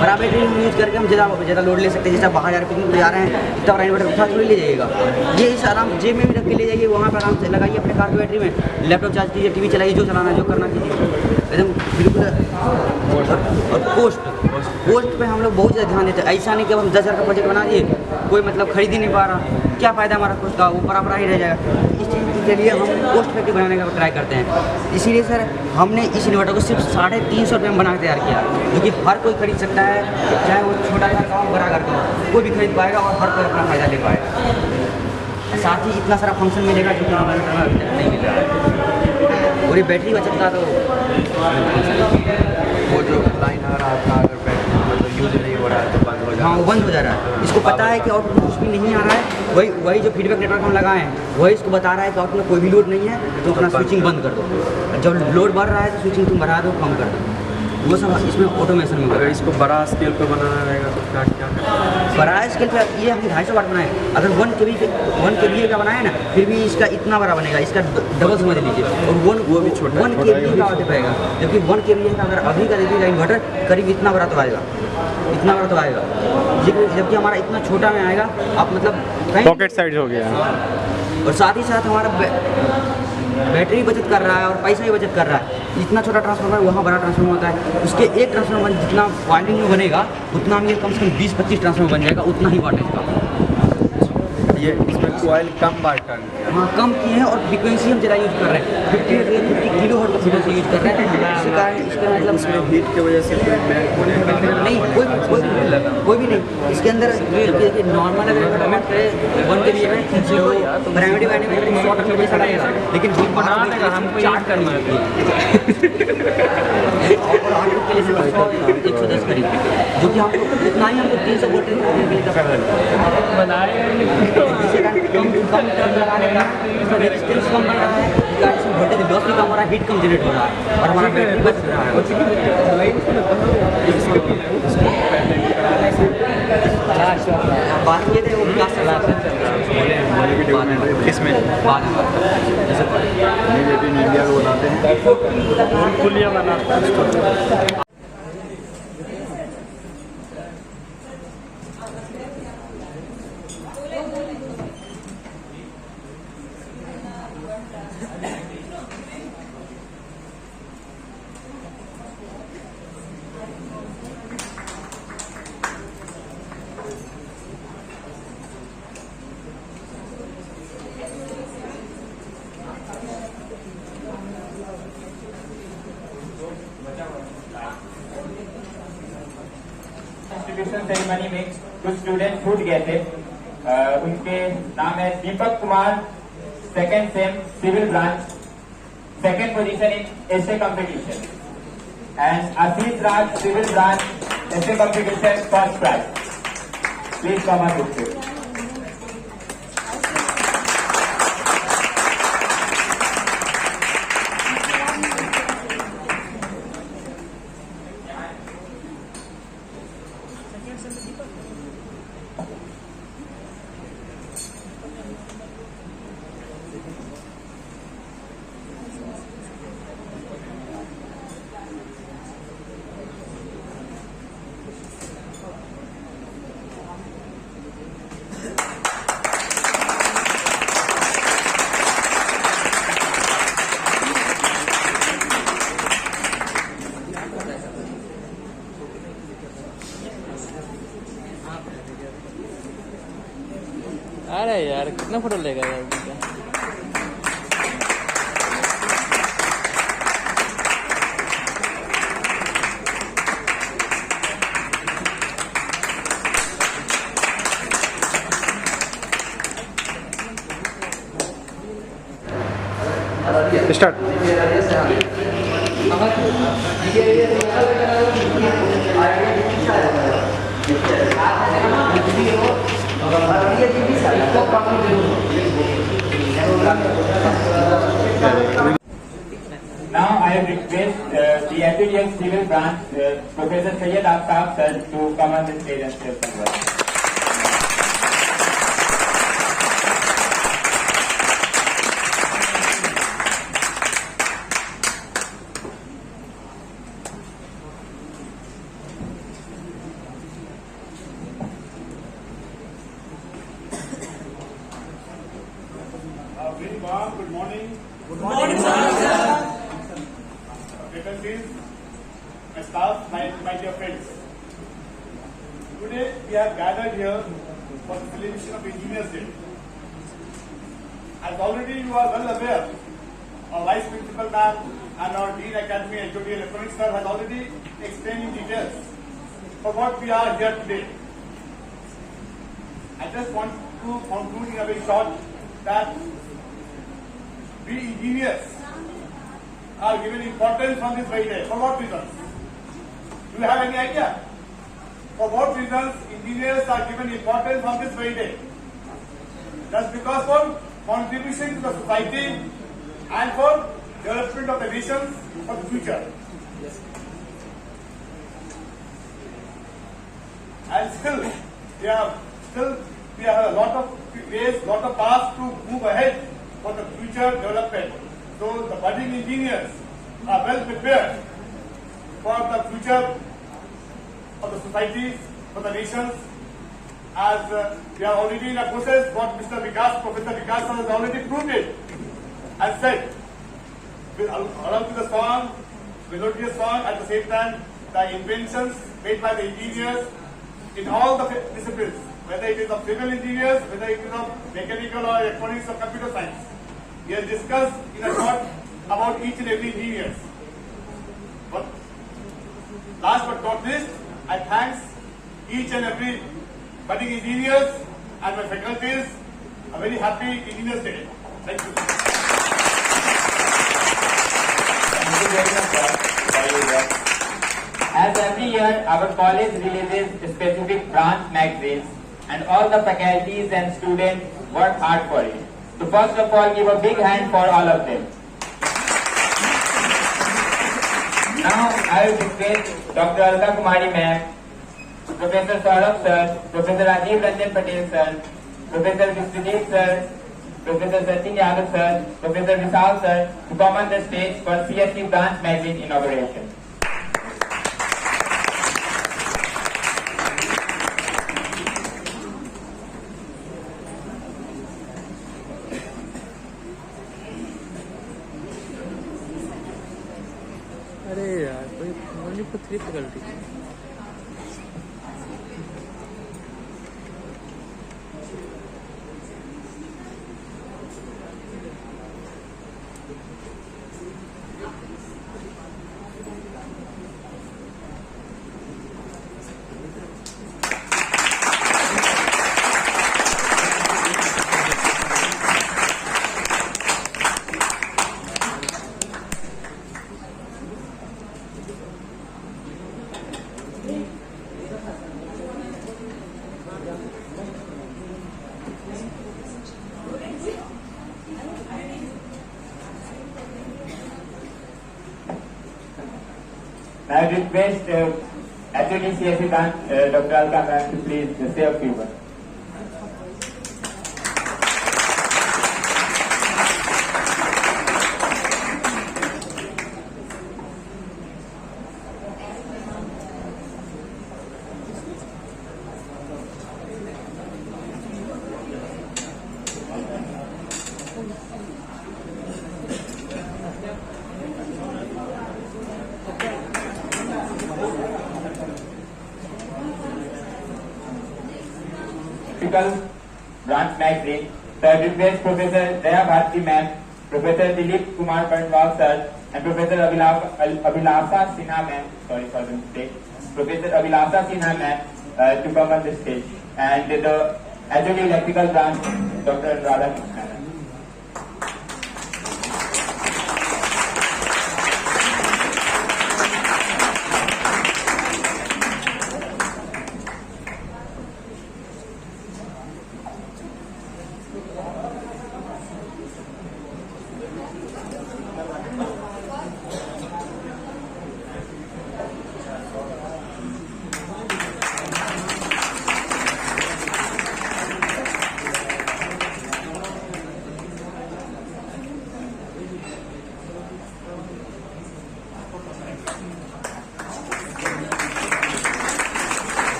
बड़ा बैटरी यूज करके हम ज़्यादा लोड ले सकते हैं। जैसे आप बाहर पिकनिक जा रहे हैं, इतना बड़ा इन्वर्टर उठा थोड़ी ले जाइएगा, ये इस आराम जेब में भी रख के ले जाइए, वहाँ पर आराम से लगाइए अपने कार की बैटरी में, लैपटॉप चार्ज कीजिए, टीवी चलाइए, जो चलाना जो करना कीजिए एकदम बिल्कुल। और पोस्ट पे हम लोग बहुत ज़्यादा ध्यान देते हैं। ऐसा नहीं कि हम 10,000 का बजट बना दिए, कोई मतलब खरीद ही नहीं पा रहा, क्या फ़ायदा हमारा पोस्ट का, वो बराबर ही रह जाएगा। इस चीज़ के लिए हम पोस्ट इफेक्टिव बनाने का ट्राई करते हैं। इसीलिए सर हमने इस इन्वर्टर को सिर्फ 350 रुपये में बना के तैयार किया, जो कि हर कोई खरीद सकता है, चाहे वो छोटा सा काम बड़ा करके हो, कोई भी खरीद पाएगा और हर कोई अपना फ़ायदा ले पाएगा। साथ ही इतना सारा फंक्शन मिलेगा जो कि हमारे नहीं मिल रहा है। और ये बैटरी बचत का तो वो जो लाइन आ रहा था, अगर बैटरी मतलब यूज नहीं हो रहा है तो बंद हो जाए। हाँ, वो बंद हो जा रहा है। इसको पता है कि आउटपुट कुछ भी नहीं आ रहा है, वही जो फीडबैक नेटवर्क हम लगाए हैं वही इसको बता रहा है कि आउटपुट में कोई भी लोड नहीं है, तो अपना स्विचिंग बंद कर दो। जब लोड बढ़ रहा है तो स्विचिंग तुम बढ़ा दो, कम कर दो। वो सब इसमें ऑटोमेशन में। अगर इसको बड़ा स्केल पे बनाना रहेगा तो क्या करना? बड़ा स्केल पे ये हम 250 वाट बनाए। अगर 1 kVA का बनाए ना, फिर भी इसका इतना बड़ा बनेगा, इसका डबल समझ लीजिए। और वो भी छोटा 1 kVA का आगे पाएगा, जबकि 1 kVA का अगर अभी का देखिएगा इन्वर्टर करीब इतना बड़ा तो आएगा, इतना बड़ा तो आएगा। जबकि हमारा इतना छोटा में आएगा, आप मतलब पॉकेट साइज हो गया। और साथ ही साथ हमारा बैटरी बचत कर रहा है और पैसा भी बचत कर रहा है। इतना छोटा ट्रांसफार्मर, वहाँ बड़ा ट्रांसफार्मर होता है, उसके एक ट्रांसफार्मर जितना वायरिंग में बनेगा उतना में कम से कम 20-25 ट्रांसफार्मर बन जाएगा, उतना ही वाटेज का। ये इसमें कॉइल कम बार टर्न किया। हाँ कम किए हैं और फ्रीक्वेंसी हम ज़्यादा यूज़ कर रहे हैं 50 किलो हर्ट्ज का फ्रीक्वेंसी यूज़ कर रहे हैं। इसके कारण इसका मतलब उसमें हीट की वजह से कोई मेल्ट होने का नहीं कोई भी नहीं। इसके अंदर नॉर्मल अगर हम वन के लिए तो प्राइमरी वाइंडिंग में 100 टन पैसा लगेगा, लेकिन हम बना देगा हमको चार्ट करनी होती है और आउटपुट के लिए 110 करीब, जो कि हमको इतना ही हमको 300 वोल्टेज का बनाए जिससे कम टर्न लगाने का इसका रेजिस्टेंस कम बन रहा है, इसमें वोल्टेज लॉस भी कम हो रहा है, हीट कम जनरेट हो रहा है और हमारा बैटरी बच रहा है। बात ये थे वो क्या चल रहा है किसमें बाद में इंडिया को बताते हैं पुलिया बनाते हैं। इंस्टीट्यूशन सेरेमनी में कुछ स्टूडेंट छूट गए थे। उनके नाम है Deepak Kumar, second sem civil branch, second position in essay competition, and Ashish Raj civil branch essay competition first prize. Please come on book. अरे यार कितना फोटो लेगा यार उनका? Start. Now I request the FADL Civil Branch, Professor Syed Aftab sir, to come on the stage and share some words. Very warm good morning. Good morning, sir. Faculties, my staff, my dear friends. Today we are gathered here for the celebration of Engineers Day. As already you are well aware, our Vice Principal Ma'am and our Dean Academy HOD Electronics Sir has already explained in details for what we are here today. I just want to conclude in a very short that we engineers are given importance on this very day. For what reasons? Do you have any idea? For what reasons engineers are given importance on this very day? Just because for contribution to the society and for development of the nation for the future. And still we have a lot of ways, lot of paths to move ahead for the future development. So the budding engineers are well prepared for the future of the societies, for the nations, as we are already in a process what Professor Vikas has already proved it and said, along with the song, melodious song, at the same time the inventions made by the engineers in all the disciplines whether it is of civil engineers, whether it is of mechanical or electronics or computer science. We have discussed in a short about each and every engineer. But last but not least, I thanks each and every budding engineers and my faculties. A very happy Engineers Day. Thank you. Thank you very much, sir, for your work. As every year, our college releases specific branch magazines, and all the faculties and students work hard for it. So first of all, give a big hand for all of them. Now, I will request Dr. Alka Kumari ma'am, Professor Saurabh sir, Professor Rajiv Ranjan Patel sir, Professor Vishwadeep sir, Professor Sachin Yadav sir, Professor Vishal sir to come on the stage for CSE branch magazine inauguration. अरे यार कोई only for 3 faculty. I request HOD CSE branch Dr. Alka ma'am to please say a few words. Branch magazine. So I request Professor Daya Bharti ma'am, Professor Dilip Kumar Bandwal sir, and Professor Abhilasha Sinha ma'am, sorry for the mistake, Professor Abhilasha Sinha ma'am to come on the stage, and the HOD electrical branch, Dr. Radha Krishna.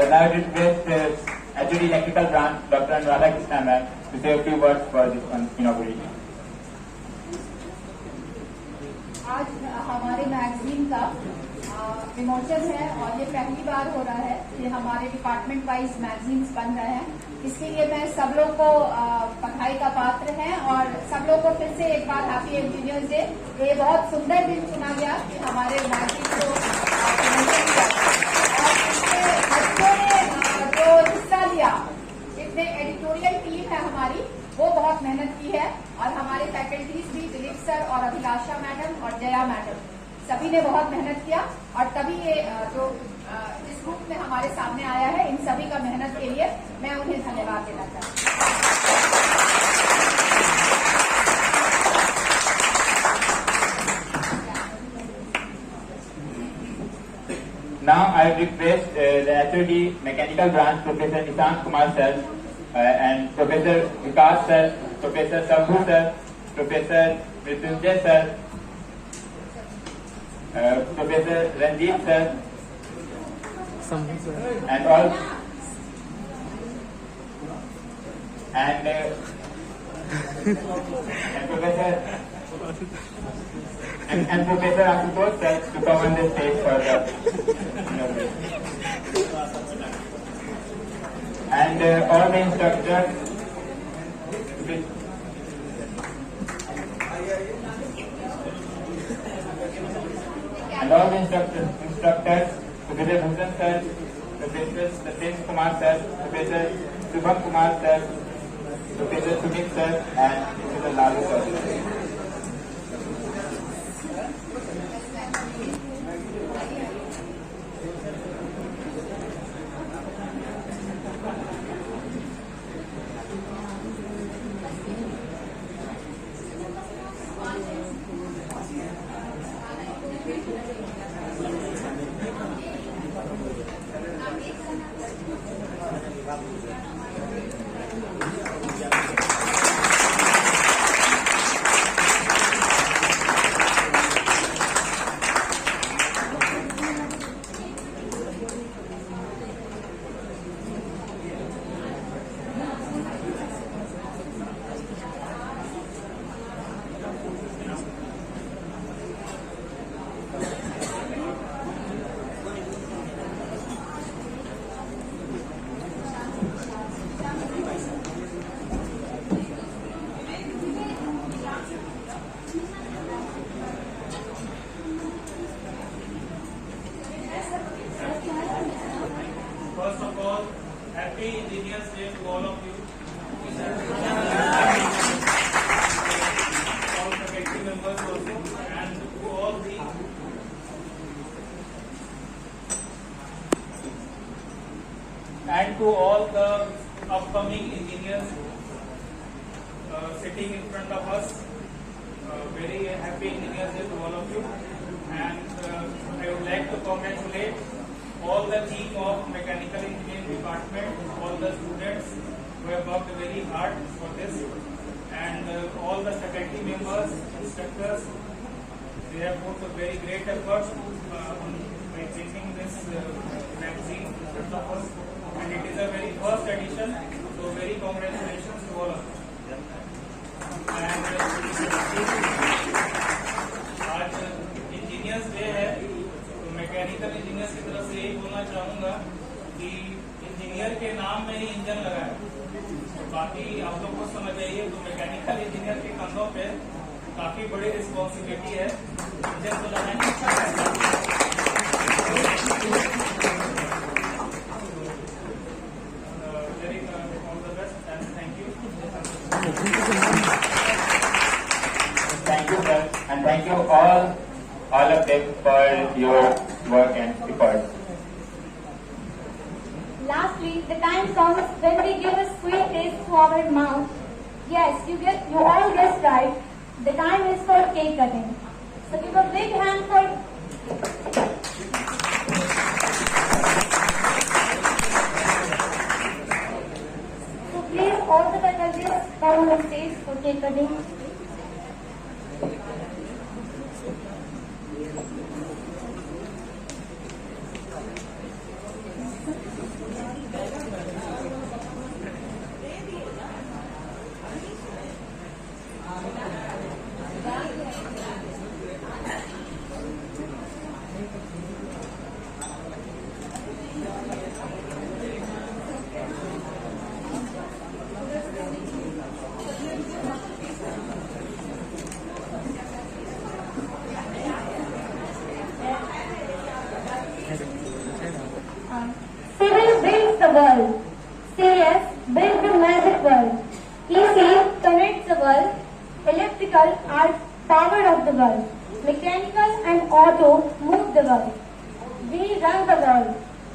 Now I request HOD electrical branch Dr. Radha Krishna ma'am to say a few words for this inauguration. आज हमारे magazine का विमोचन है और ये पहली बार हो रहा है कि हमारे डिपार्टमेंट वाइज मैगजीन्स बन रहे हैं। इसके लिए मैं सब लोग को बधाई का पात्र है और सब लोग को फिर से एक बार हैप्पी इंजीनियर्स डे। ये बहुत सुंदर दिन चुना गया कि हमारे मैगजीन को विमोचन किया और इसमें बच्चों ने जो हिस्सा लिया, जितने एडिटोरियल टीम है हमारी वो बहुत मेहनत की है और हमारे फैकल्टीज भी दिलीप सर और अभिलाषा मैडम और जया मैडम सभी ने बहुत मेहनत किया और तभी ये जो इस रूप में हमारे सामने आया है। इन सभी का मेहनत के लिए मैं उन्हें धन्यवाद देना चाहती Now I request the HOD Mechanical Branch Professor Nishant Kumar sir and Professor Vikas sir, Professor Sabhu sir, Professor Mrityunjay sir, Professor Ranjit sir, and all, and and Professor Ashutosh sir to come on the stage for the and all the instructors Professor Bhusan sir, Professor Satyen Kumar sir, Professor Shubham Kumar sir, Professor Sumit sir, and Professor Lalu sir. First of all, happy Engineers Day to all of you. All faculty members also, and to all the upcoming engineers sitting in front of us. Very happy Engineers Day to all of you, and I would like to congratulate all the team of Mechanical Engineering Department, all the students who have worked very hard for this, and all the faculty members, instructors. They have put a very great effort by taking this magazine in front of us, and it is a very first edition, so very congratulations to all of you. And आज engineers day है, तो mechanical engineers की तरफ से यही बोलना चाहूंगा कि इंजीनियर के नाम में ही इंजन लगा है, तो बाकी आप लोग को समझ आइए। तो मैकेनिकल इंजीनियर के कंधों पे काफी बड़ी रिस्पॉन्सिबिलिटी है, इंजन तो लगाएंगे अच्छा है। Very all the best and thank you. Thank you, sir, and thank you all of them for your work and effort. Lastly, the time comes when we give a sweet taste to our mouth. Yes, you all guessed right. The time is for cake cutting. So give a big hand for. So please, all the faculties come on the stage for cake cutting. Civil builds the world. CS builds the magic world. EC connects the world. Electrical are power of the world. Mechanical and auto move the world. We run the world.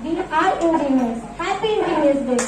We are engineers. Happy Engineers Day.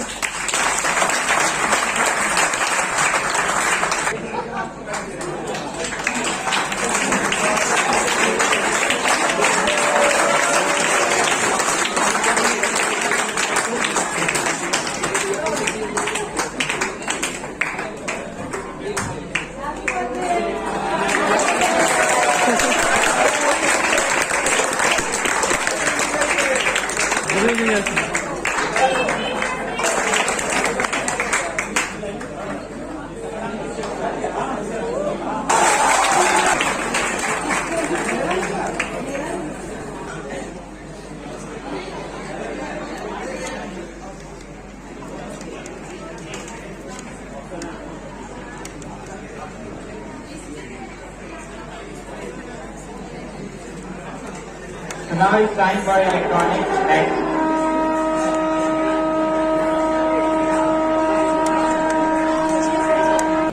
So now it's time for electronics next.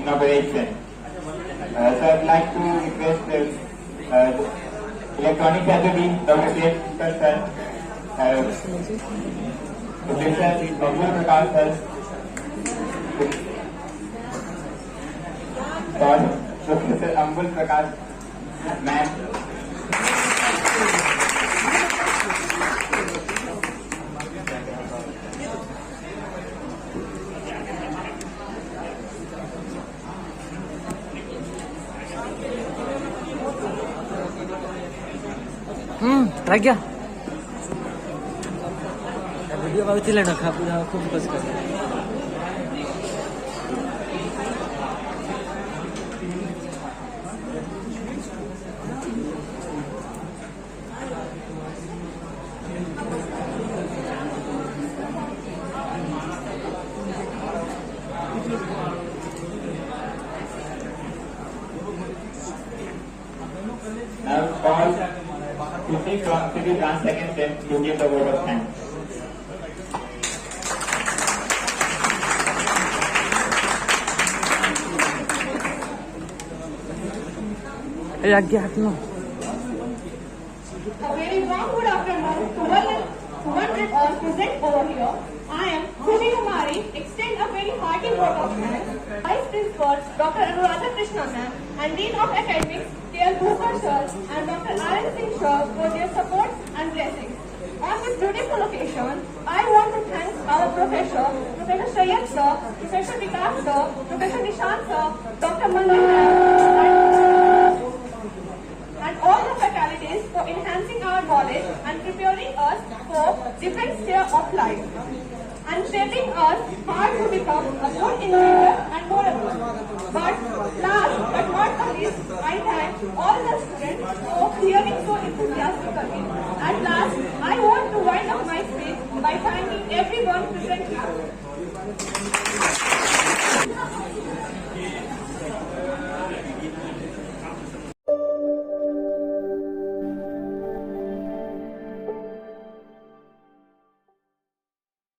Inauguration. So I'd like to request electronics has to be Dr. Sir, Professor Abdul Prakash sir, Professor Ambul Prakash ma'am. रह गया video का उचित लेना खा पूरा खूब focus कर Now call Tuti from City Branch Second Step to give the vote of thanks. रह गया हटना A very warm good afternoon to one and all present over here. I am Khushi Kumari, extend a very hearty vote of thanks. Vice Principal Dr. Anuradha Krishna ma'am and Dean of Academics K.L. Bhupar sir and Dr. R.N. Singh sir for their support and blessings. On this beautiful occasion, I want to thank our Professor Shayyad sir, Professor Vikas sir, Professor Nishant sir, Dr. Mandir and all the faculties for enhancing our knowledge and preparing us for different spheres of life and shaping us hard to become a good individual and moral. But last but not the least, I thank all the students for hearing so enthusiastically. At last, I want to wind up my speech by thanking everyone present here.